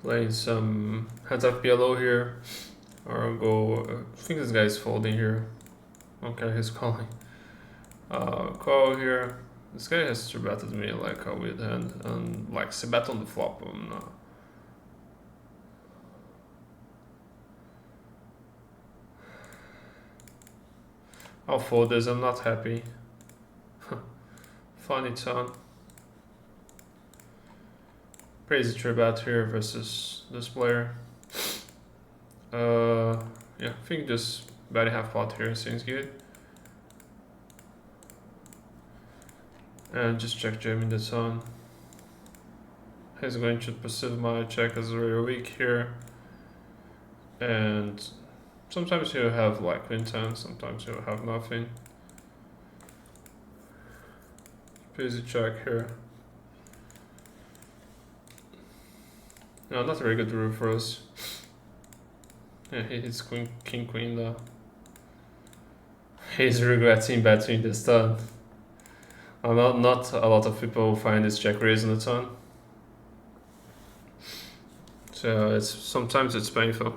Playing some heads up PLO here, or go. I think this guy's folding here. Okay, he's calling. Call here. This guy has to bet me like a weird hand, and like say bet on the flop. I'll fold this. I'm not happy. Funny turn. Crazy trip out here versus this player. Yeah, I think just betting half pot here seems good. And just check jamming the turn. He's going to perceive my check as very weak here. And sometimes he'll have like queen 10, sometimes he'll have nothing. Easy check here. No, not a very good rule for us. Yeah, he hits queen, king, queen though. He's regretting betting this turn. Not a lot of people find this check raise on the turn. So sometimes it's painful.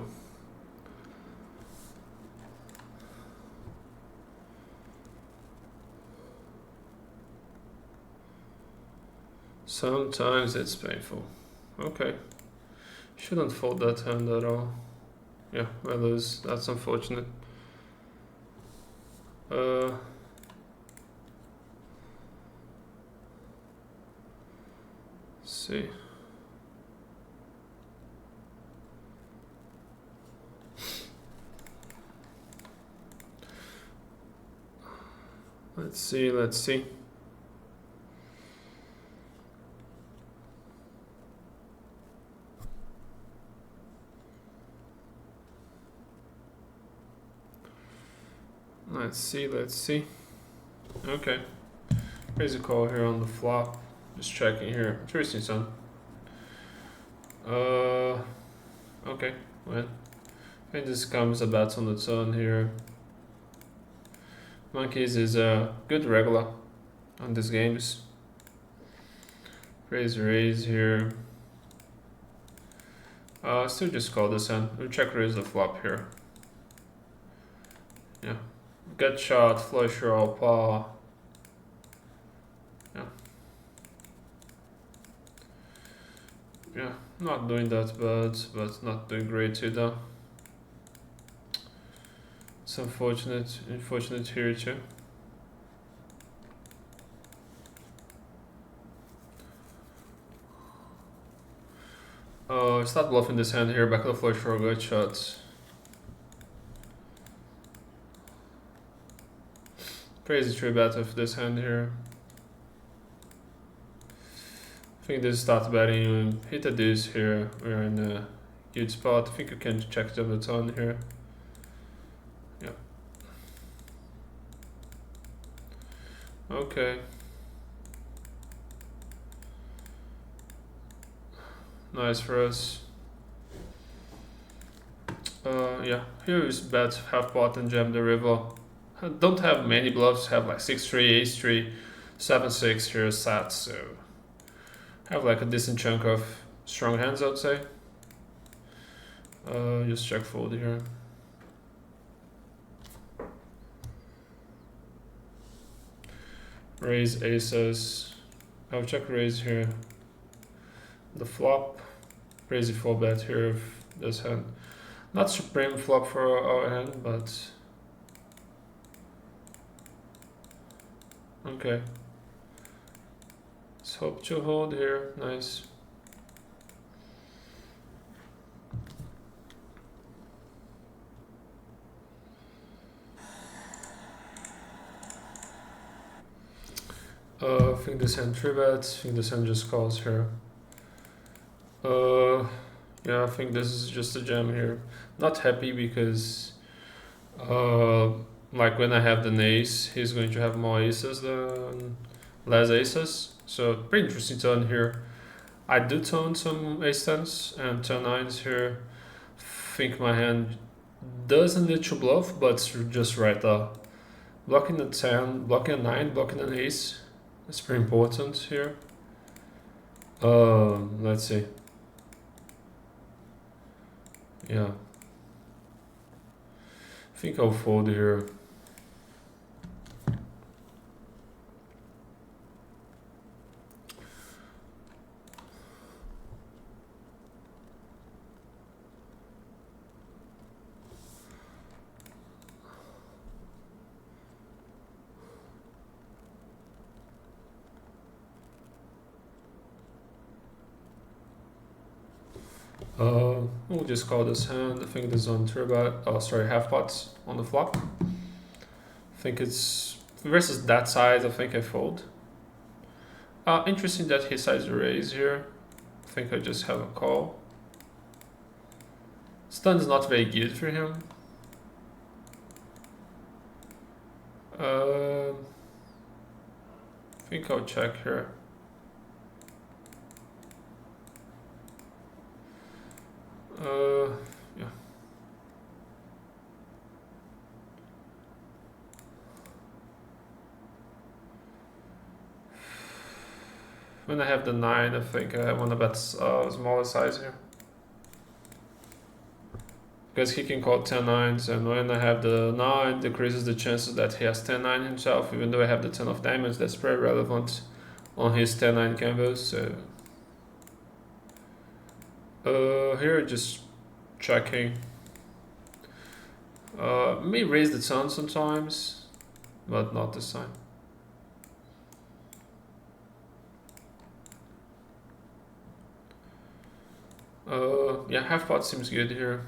Sometimes it's painful. Okay. Shouldn't fold that hand at all. Yeah, I lose. That's unfortunate. See. Let's see. Let's see. Okay. Crazy call here on the flop. Just checking here. Interesting, son. Okay. Well, I think this comes a bet on the turn here. Monkeys is a good regular on these games. Raise here. Still just call this hand. We'll check raise the flop here. Yeah. Gut shot, flush draw, paw. Yeah, not doing that bad, but not doing great too though. It's unfortunate here too. Oh, start bluffing this hand here, back of the flush for a gut shot. Crazy three bet of this hand here. I think this start betting, hit a deuce here. We're in a good spot. I think you can check the turn here. Yeah. Okay. Nice for us. Yeah, here is bet half pot and jam the river. I don't have many bluffs, have like 6-3, Ace-3, 7-6 here sat, so I have like a decent chunk of strong hands, I would say. Just check fold here. Raise aces. I'll check raise here. The flop. Crazy 4-bet here of this hand. Not supreme flop for our hand, but okay. Let's hope to hold here. Nice. I think this hand 3-bets. I think this hand just calls here. Yeah, I think this is just a jam here. Not happy because like when I have the ace, he's going to have more aces than less aces. So pretty interesting turn here. I do tone some ace 10s and turn 9s here. Think my hand doesn't need to bluff, but it's just right there. Blocking a 10, blocking a 9, blocking an ace. That's pretty important here. Let's see. Yeah. I think I'll fold here. We'll just call this hand. I think this is on turbo. Oh, sorry, half pots on the flop. I think it's versus that side. I think I fold. Interesting that he sides a raise here. I think I just have a call. Stun's not very good for him. I think I'll check here. Yeah. When I have the 9, I think I want to bet smaller size here. Because he can call 10 9s, and when I have the 9, decreases the chances that he has 10 9 himself, even though I have the 10 of diamonds. That's very relevant on his 10 9 canvas. So here just checking. May raise the turn sometimes, but not this time. Yeah, half pot seems good here.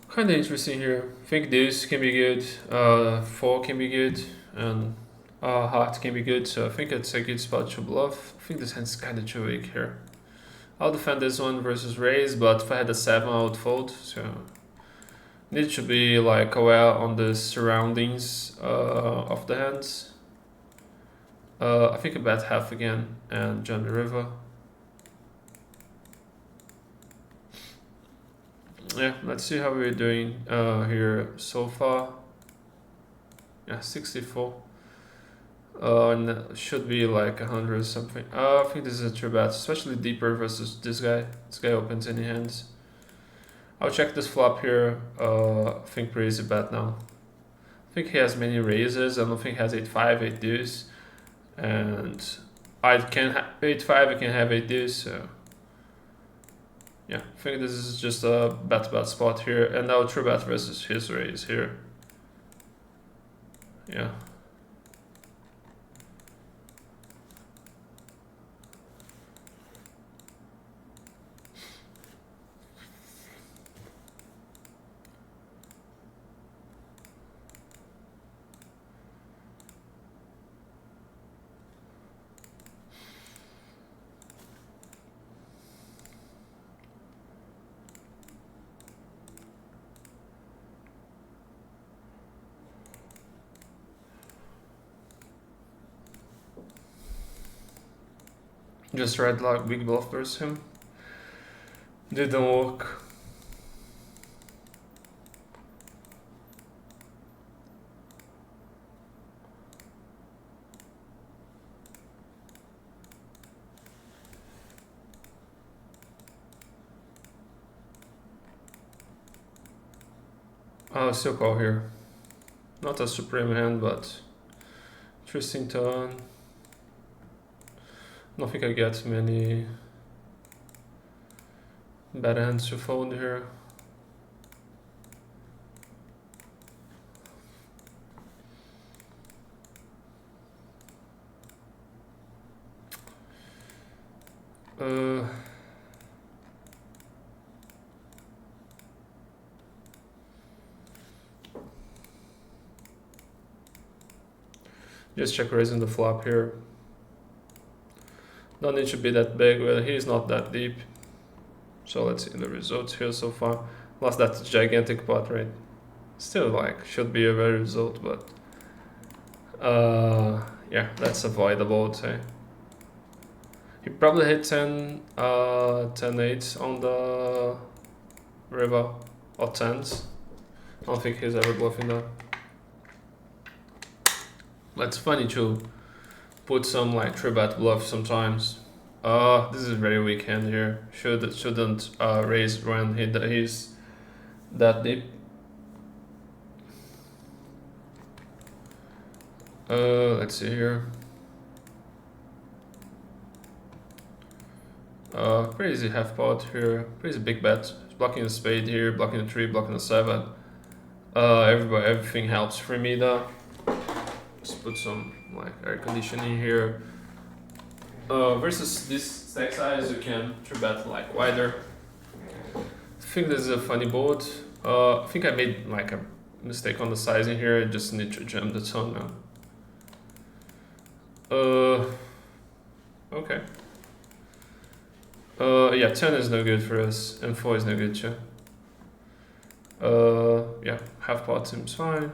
Kind of interesting here. I think this can be good, 4 can be good, and heart can be good, so I think it's a good spot to bluff. I think this hand's kind of too weak here. I'll defend this one versus raise, but if I had a 7 I would fold, so need to be like aware on the surroundings of the hands. I think I bet half again and join the river. Yeah, let's see how we're doing here so far. Yeah, 64. And it should be like 100 or something. I think this is a true bet, especially deeper versus this guy. This guy opens any hands. I'll check this flop here. I think raise a bet now. I think he has many raises. I don't think he has 8-5, 8 deuce. And I can have 8-5, I can have 8 deuce, so yeah, I think this is just a bet spot here, and now true bet versus his raise here. Yeah. Just tried like big bluff versus him. Didn't work. Still call here. Not a supreme hand, but interesting turn. Don't think I get many bad hands to fold here. Just check raising the flop here. Don't need to be that big, well, he's not that deep. So let's see the results here so far. Lost that gigantic pot, right? Still like, should be a better result, but yeah, that's avoidable, I'd say. He probably hit 10 8 on the river, or 10s. I don't think he's ever bluffing that. But it's funny too. put some like 3-bet bluff sometimes. This is a very weak hand here. Shouldn't raise when he's that deep. Let's see here. Pretty easy half pot here. Pretty easy big bet. He's blocking the spade here, blocking the 3, blocking the 7. Everything helps for me though. Just put some like air conditioning here. Versus this stack size, you can 3-bet like wider. I think this is a funny board. I think I made like a mistake on the sizing here. I just need to jam the tone now. Okay. Yeah, 10 is no good for us, and 4 is no good too. Yeah, half pot seems fine.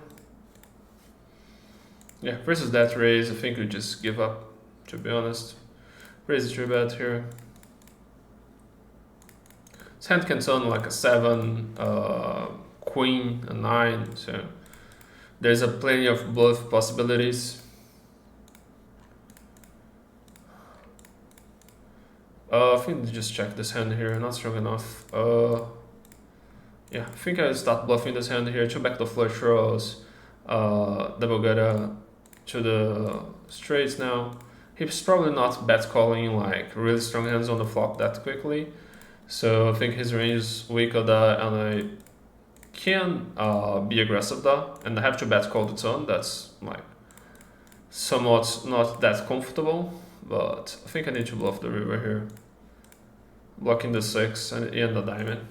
Yeah, versus that raise, I think we just give up, to be honest. Raise the 3-bet here. This hand can turn like a 7, queen, a 9, so there's a plenty of bluff possibilities. I think I just check this hand here, not strong enough. Yeah, I think I start bluffing this hand here, 2 back the flush draws, double gutter to the straights now. He's probably not bet calling like really strong hands on the flop that quickly. So I think his range is weaker there, and I can be aggressive there, and I have to bet call the turn. That's like somewhat not that comfortable, but I think I need to bluff the river here. Blocking the 6 and the diamond.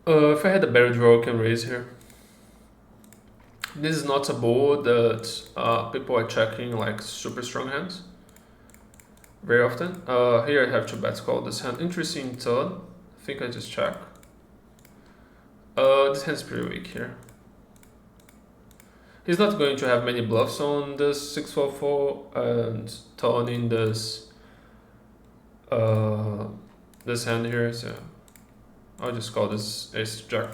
If I had a better draw, I can raise here. This is not a board that people are checking like super strong hands very often. Here I have to bet call this hand. Interesting turn. I think I just check. This hand's pretty weak here. He's not going to have many bluffs on this 6-4-4 and turning this this hand here, so I'll just call this ace jack.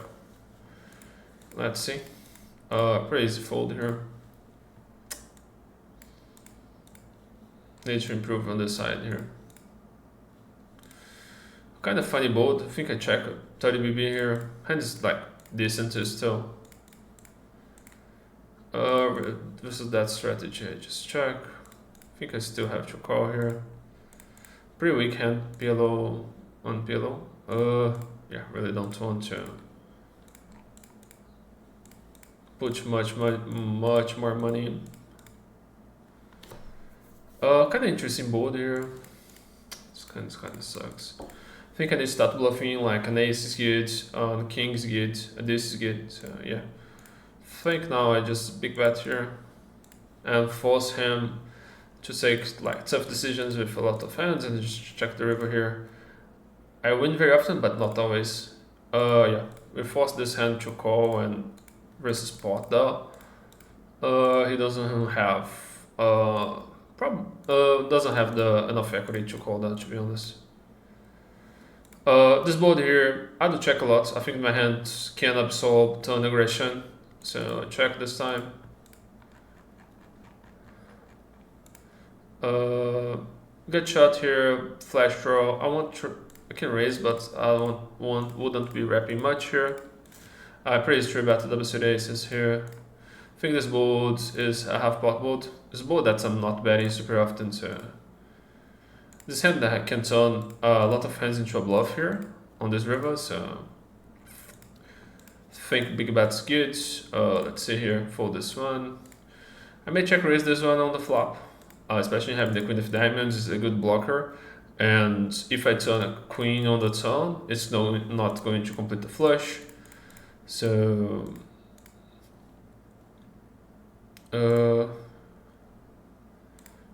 Let's see. Pretty easy fold here. Need to improve on this side here. Kind of funny board. I think I check 30 BB here. Hand is like decent still. This is that strategy. I just check. I think I still have to call here. Pretty weak hand. PLO on PLO. Yeah, really don't want to put much more money in. Kind of interesting board here. This kind of sucks. I think I need to start bluffing. Like an ace is good, an king is good, this is good. So yeah, I think now I just big bet here and force him to take like tough decisions with a lot of hands, and just check the river here. I win very often, but not always. Yeah, we force this hand to call and versus pot though. He doesn't have doesn't have enough equity to call that, to be honest. This board here, I do check a lot. I think my hand can absorb turn aggression, so I check this time. Good shot here, flash draw. I can raise, but I wouldn't be wrapping much here. I pretty straight bet the double suited aces here. I think this board is a half pot board. It's a board that I'm not betting super often, so this hand that can turn a lot of hands into a bluff here on this river, so I think big bet's good. Let's see here for this one. I may check raise this one on the flop, especially having the queen of diamonds is a good blocker. And if I turn a queen on the turn, it's not going to complete the flush. So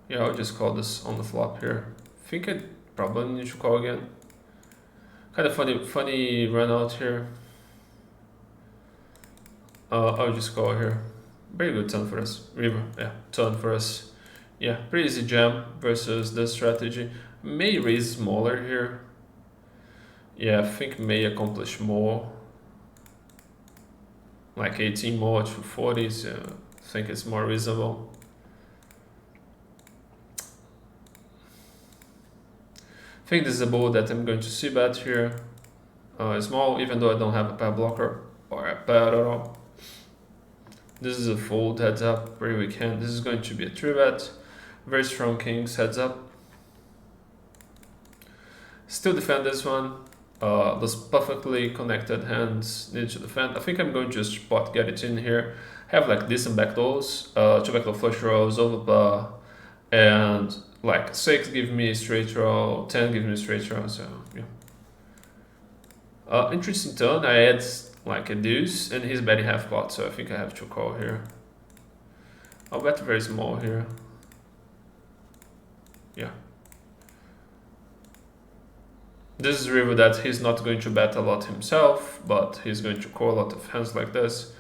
yeah, I'll just call this on the flop here. I think I probably need to call again. Kind of funny run out here. I'll just call here. Very good turn for us. River, yeah, turn for us. Yeah, pretty easy jam versus this strategy. May raise smaller here. Yeah, I think may accomplish more. Like 18 more to 40, so I think it's more reasonable. think this is a board that I'm going to see bet here. Small, even though I don't have a pair blocker or a pair at all. This is a fold, heads up, pretty weak hand. This is going to be a 3-bet. Very strong kings, heads up. Still defend this one. Those perfectly connected hands need to defend. I think I'm going to just spot get it in here. Have like decent backdoors, 2 backdoor flush draws, overpair, and like 6 give me a straight draw, 10 give me a straight draw, so yeah. Interesting turn, I had like a deuce and he's betting half pot, so I think I have to call here. I'll bet very small here. Yeah. This is a river that he's not going to bet a lot himself, but he's going to call a lot of hands like this.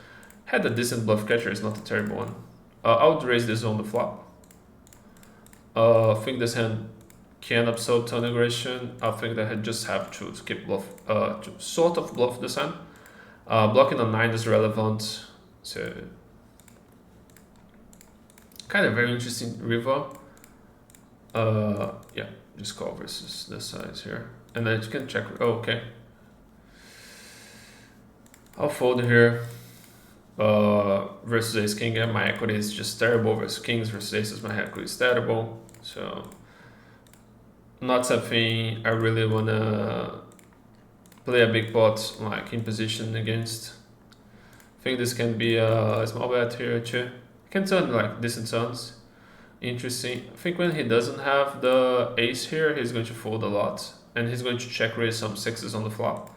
Had a decent bluff catcher, it's not a terrible one. I would raise this on the flop. I think this hand can absorb turn aggression. I think that I just have to keep bluff, to sort of bluff this hand. Blocking on 9 is relevant, so kind of very interesting river. Yeah, just call versus this size here, and then you can check. Oh, okay, I'll fold here. Versus ace king, and my equity is just terrible. Versus kings versus aces, my equity is terrible. So not something I really wanna play a big pot like in position against. I think this can be a small bet here too. Can turn like decent turns. Interesting. I think when he doesn't have the ace here, he's going to fold a lot, and he's going to check raise some 6s on the flop.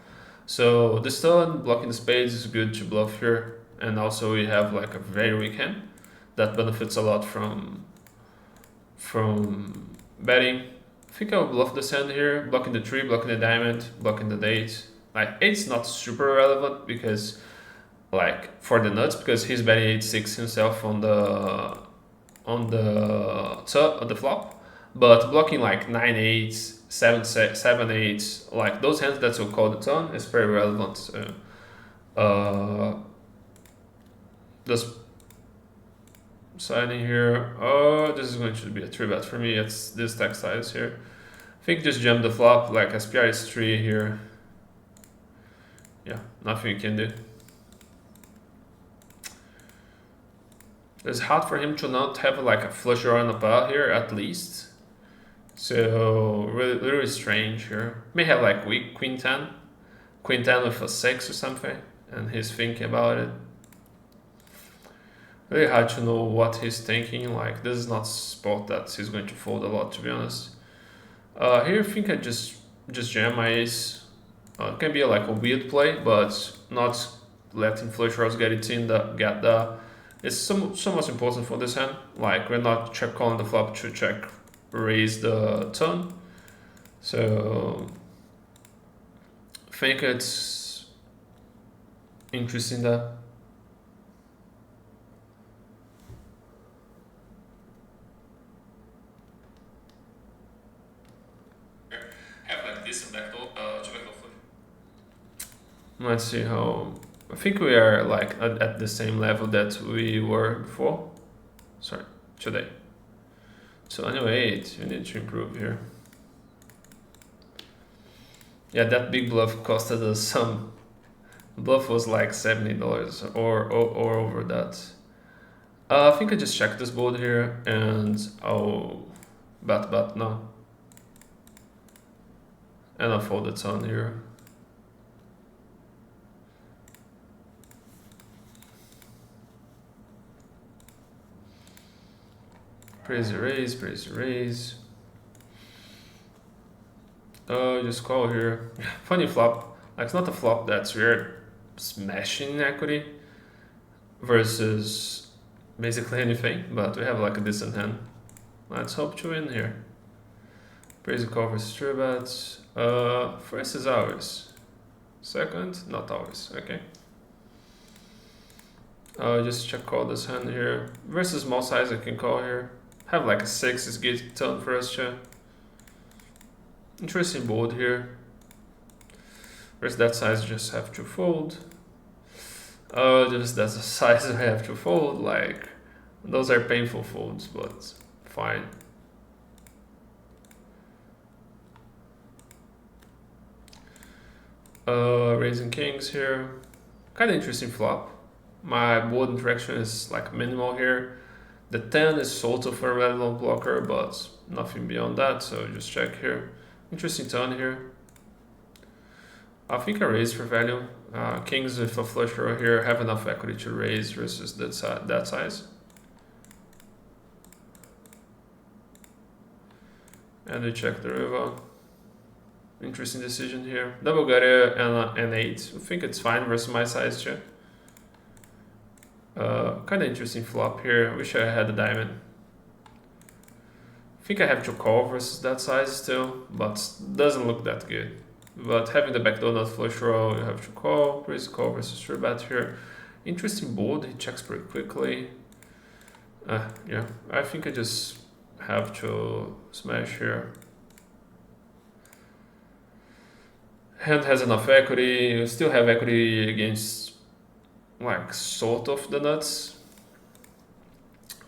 So this turn, blocking the spades is good to bluff here, and also we have like a very weak hand that benefits a lot from betting. I think I'll bluff this hand here, blocking the 3, blocking the diamond, blocking the 8. Like 8's not super relevant because like for the nuts, because he's betting 8-6 himself on the flop, but blocking like 9-8, 7-8, like those hands that will call the turn is very relevant. So, this signing here. Oh, this is going to be a 3-bet for me. It's this stack size here. I think just jam the flop, like SPR is 3 here. Yeah, nothing you can do. It's hard for him to not have like a flush draw and a pair here at least. So really strange here. May have like weak queen 10 with a 6 or something, and he's thinking about it. Really hard to know what he's thinking. Like this is not a spot that he's going to fold a lot, to be honest. Here I think I just jam my ace. It can be like a weird play, but not letting flush draws get it in get the. It's so much important for this hand. Like we're not check calling the flop to check raise the turn. So I think it's interesting that. Have like this and backdoor, let's see how. I think we are like at the same level that we were before. Sorry, today. So anyway, we need to improve here. Yeah, that big bluff costed us some. Bluff was like $70 or over that. I think I just check this board here and I'll bet now. And I'll fold it on here. Praise the raise. Just call here. Funny flop. Like it's not a flop that's weird smashing equity versus basically anything, but we have like a decent hand. Let's hope to win here. Praise the call versus 3-bets. First is ours. Second, not ours. Okay. Just check call this hand here. Versus small size I can call here. Have like a 6 is good turn for us to. Interesting board here. Whereas that size just have to fold. Just that's a size I have to fold. Like those are painful folds, but fine. Raising kings here. Kind of interesting flop. My board interaction is like minimal here. The 10 is sort of a relevant blocker, but nothing beyond that, so just check here. Interesting turn here. I think I raise for value. Kings with a flush draw here have enough equity to raise versus that size. And we check the river. Interesting decision here. Double gutter and an 8. I think it's fine versus my size check. Kind of interesting flop here. I wish I had a diamond. I think I have to call versus that size still, but doesn't look that good. But having the backdoor not flush draw, you have to call. Raise call versus 3-bet here. Interesting board. He checks pretty quickly. Yeah, I think I just have to smash here. Hand has enough equity. You still have equity against like sort of the nuts.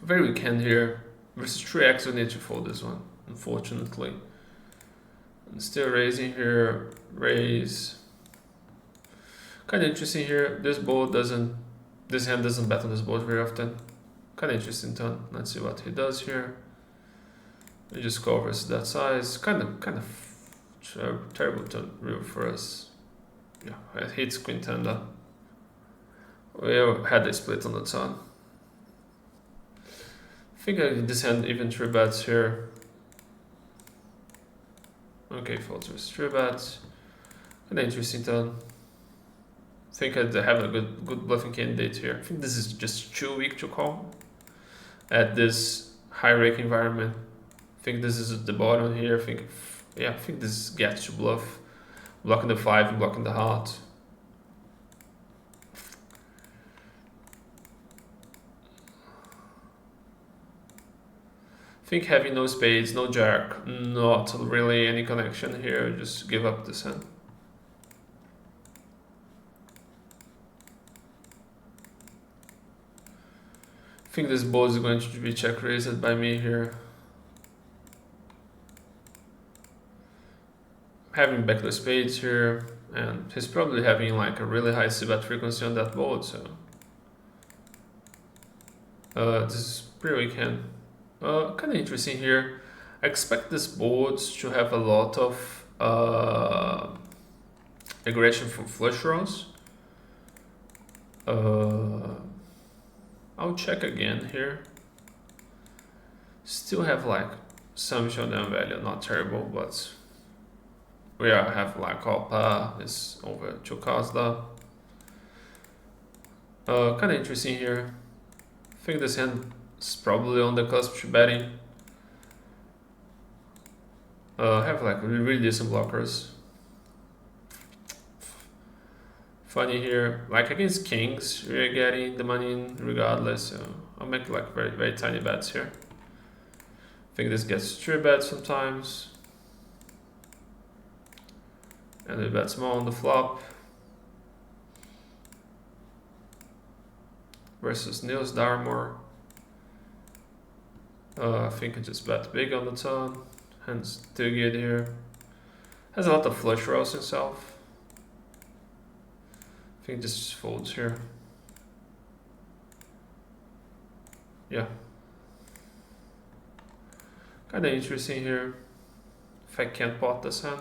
Very weak hand here. Versus 3x we need to fold this one, unfortunately. And still raising here. Raise. Kind of interesting here. This hand doesn't bet on this board very often. Kind of interesting turn. Let's see what he does here. He just covers that size. Kind of terrible turn real for us. Yeah, it hits queen tender. We had a split on the turn. I think this hand even 3-bets here. Okay, folds with 3-bets. An interesting turn. I think I have a good bluffing candidate here. I think this is just too weak to call at this high rake environment. I think this is at the bottom here. I think this gets to bluff. Blocking the 5 and blocking the heart. I think having no spades, no jack, not really any connection here. Just give up this hand. I think this board is going to be check raised by me here. Having backdoor spades here, and he's probably having like a really high c-bet frequency on that board, so this is pretty weak hand. Kind of interesting here. I expect this board to have a lot of aggression from flush draws. I'll check again here. Still have like some showdown value, not terrible, but we have like Alpa is over 2 cards there. Kind of interesting here. I think this hand is probably on the cusp to betting. Have like really decent blockers. Funny here, like against kings, we're getting the money in regardless, so I'll make like very tiny bets here. I think this gets 3-bets sometimes. And we bet small on the flop. Versus Niels Darmore. I think I just bet big on the turn. Hand's too good here. Has a lot of flush draws himself. I think this just folds here. Yeah. Kinda interesting here. If I can't pot this hand.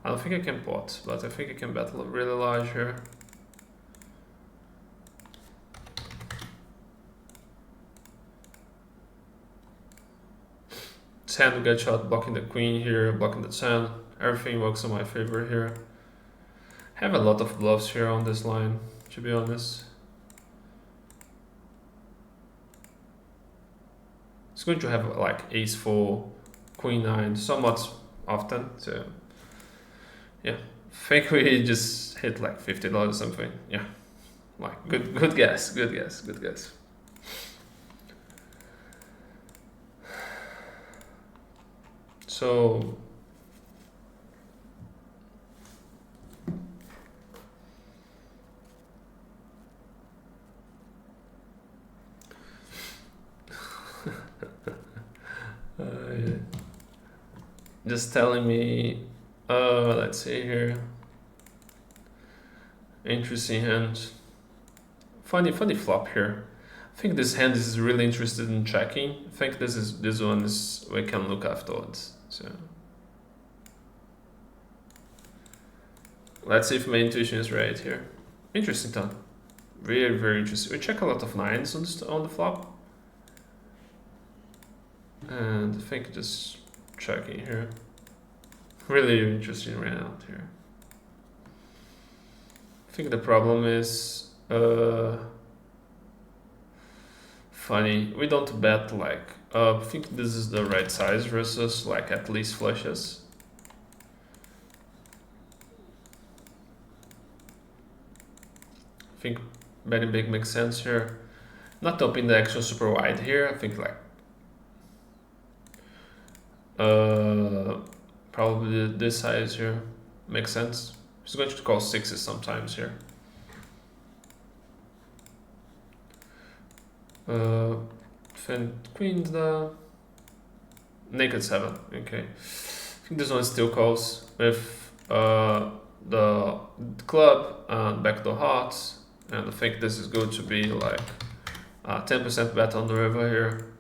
I don't think I can pot, but I think I can bet really large here. This hand will get shot blocking the queen here, blocking the 10. Everything works in my favor here. I have a lot of bluffs here on this line, to be honest. It's going to have like ace-4, queen-9 somewhat often, so yeah. I think we just hit like $50 or something. Yeah, like good guess. So just telling me, let's see here. Interesting hand. Funny flop here. I think this hand is really interested in checking. I think this one is we can look afterwards. So let's see if my intuition is right here. Interesting turn. Very interesting. We check a lot of nines on the flop. And I think just checking here. Really interesting round here. I think the problem is funny. We don't bet like I think this is the right size versus like at least flushes. I think betting big makes sense here. Not opening the action super wide here. I think like probably this size here makes sense. He's going to call sixes sometimes here. Queens the naked 7. Okay, I think this one still calls with the club and backdoor hearts, and I think this is going to be like 10% bet on the river here.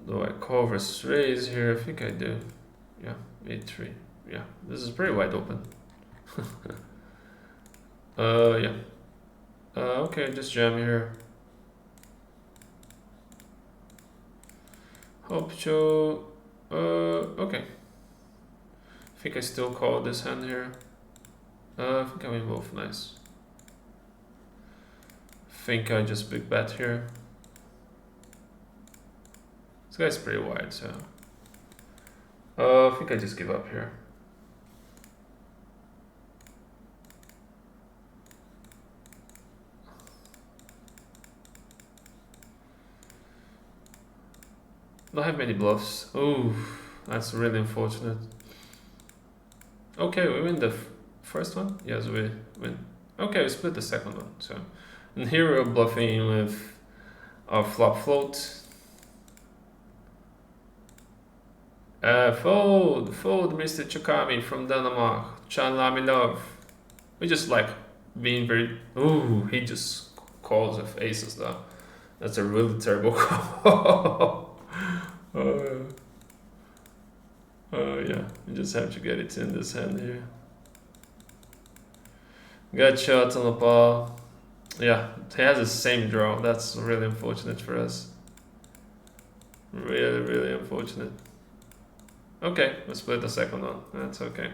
Do I call versus raise here? I think I do. Yeah, 8-3. Yeah, this is pretty wide open. Yeah. Okay, just jam here. Hope to. Okay. I think I still call this hand here. I think I win both. Nice. I think I just big bet here. This guy's pretty wide, so I think I just give up here. Don't have many bluffs. Ooh, that's really unfortunate. Okay, we win the first one. Yes, we win. Okay, we split the second one. So, and here we're bluffing with our flop float. Fold, Mr. Chukami from Denmark. Chanlami love. We just like being very. Ooh, he just calls with aces though. That's a really terrible call. Yeah, you just have to get it in this hand here. Got shots on the ball. Yeah, he has the same draw. That's really unfortunate for us. Really unfortunate. Okay, let's split the second one. That's okay.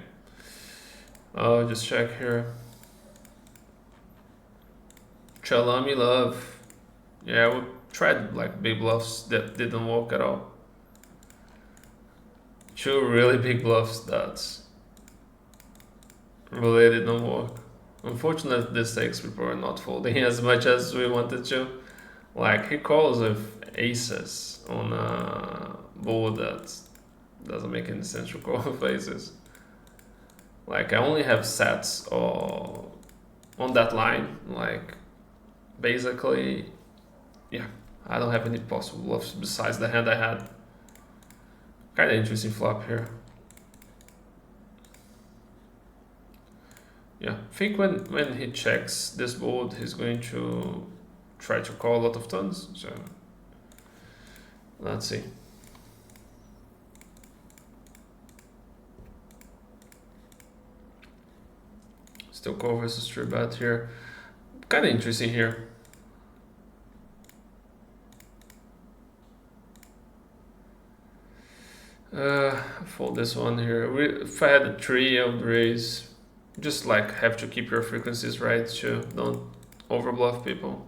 I'll just check here. Chalami love. Yeah, we tried like big bluffs that didn't work at all. Two really big bluffs that really didn't work. Unfortunately, this stakes we were not folding as much as we wanted to. Like he calls with aces on a board that doesn't make any sense to call with aces. Like I only have sets or on that line. Like basically, yeah, I don't have any possible bluffs besides the hand I had. Kind of interesting flop here. Yeah, I think when he checks this board, he's going to try to call a lot of turns. So let's see. Still call versus three bet here. Kind of interesting here. Fold this one here. If I had a 3, I would raise. Just like have to keep your frequencies right to don't overbluff people,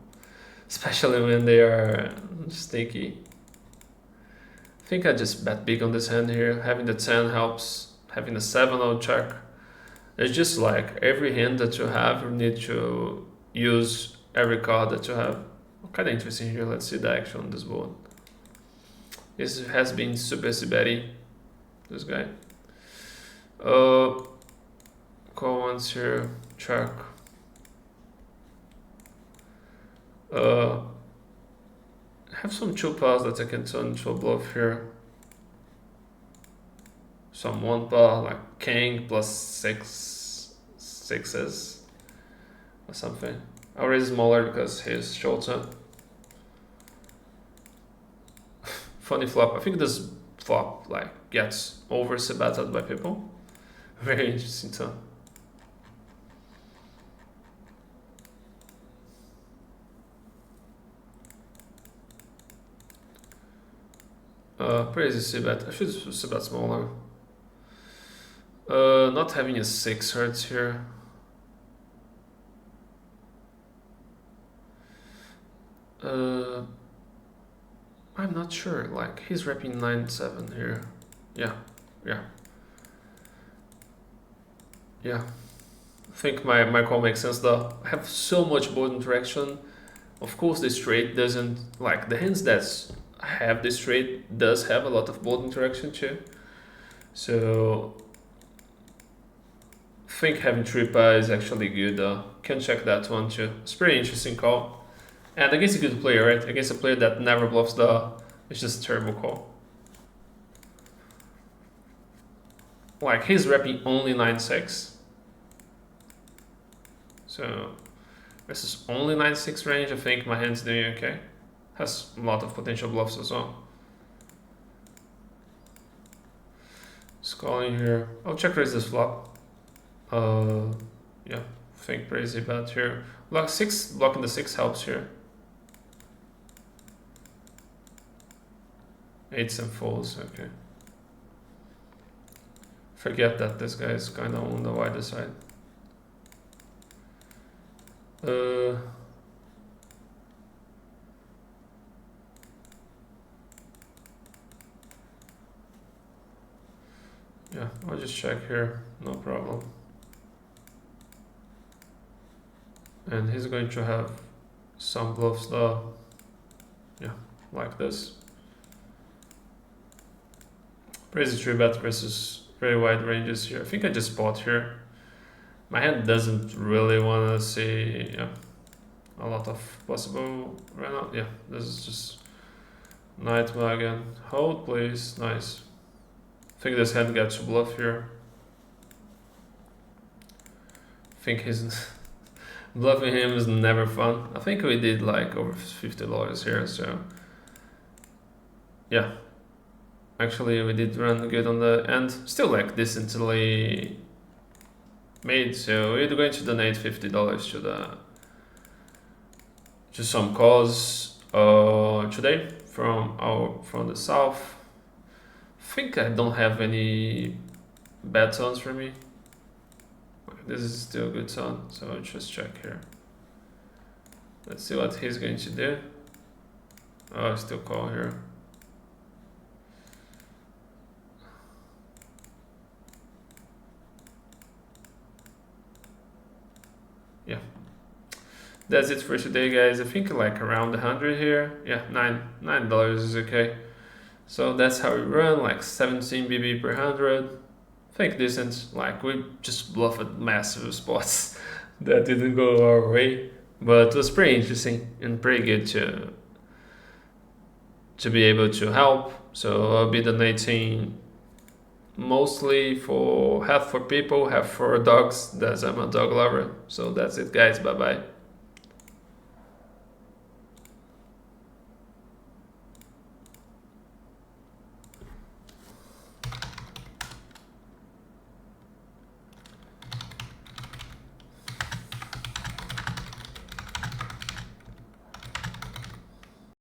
especially when they are sneaky. I think I just bet big on this hand here. Having the 10 helps. Having the 7 I'll check. It's just like every hand that you have, you need to use every card that you have. Kind of interesting here. Let's see the action on this board. This has been super Siberi, this guy. Call once here, check. Have some 2 pass that I can turn into a bluff here. some one pair like king plus sixes or something. I'll raise smaller because he's shorter. Funny flop. I think this flop like gets over betted by people. Very interesting turn. Crazy c-bet. I should c-bet smaller. Not having a 6 hurts here. I'm not sure. Like he's repping 9-7 here. Yeah. I think my call makes sense though. I have so much board interaction. Of course, this straight doesn't like the hands that have this straight does have a lot of board interaction too. So I think having tripa is actually good though. Can check that one too. It's pretty interesting call. And against a good player, right? Against a player that never bluffs the, it's just a terrible call. Like he's repping only 9-6. So this is only 9-6 range. I think my hand's doing okay. Has a lot of potential bluffs as well. Just calling here. I'll check raise this flop. Yeah, think crazy bet here. Block 6, blocking the 6 helps here. 8s and folds, okay. Forget that this guy is kind of on the wider side. Yeah, I'll just check here, no problem. And he's going to have some bluffs though. Yeah, like this. Crazy 3-bet versus very wide ranges here. I think I just spot here. My hand doesn't really want to see a lot of possible right now. Yeah, this is just night wagon. Hold please, nice. I think this hand gets to bluff here. I think he's bluffing him is never fun. I think we did like over $50 here, so yeah. Actually, we did run good on the end. Still like decently made, so we're going to donate $50 to some cause today from the south. I think I don't have any bad tones for me. This is still a good tone, so I'll just check here. Let's see what he's going to do. Oh, I still call here. Yeah, that's it for today, guys. I think like around 100 here. Yeah, $9 is okay. So that's how we run, like 17 BB per 100. I think decent. Like we just bluffed massive spots that didn't go our way, but it was pretty interesting and pretty good to be able to help. So I'll be donating mostly for half for people, half for dogs, as I'm a dog lover. So that's it, guys. Bye bye.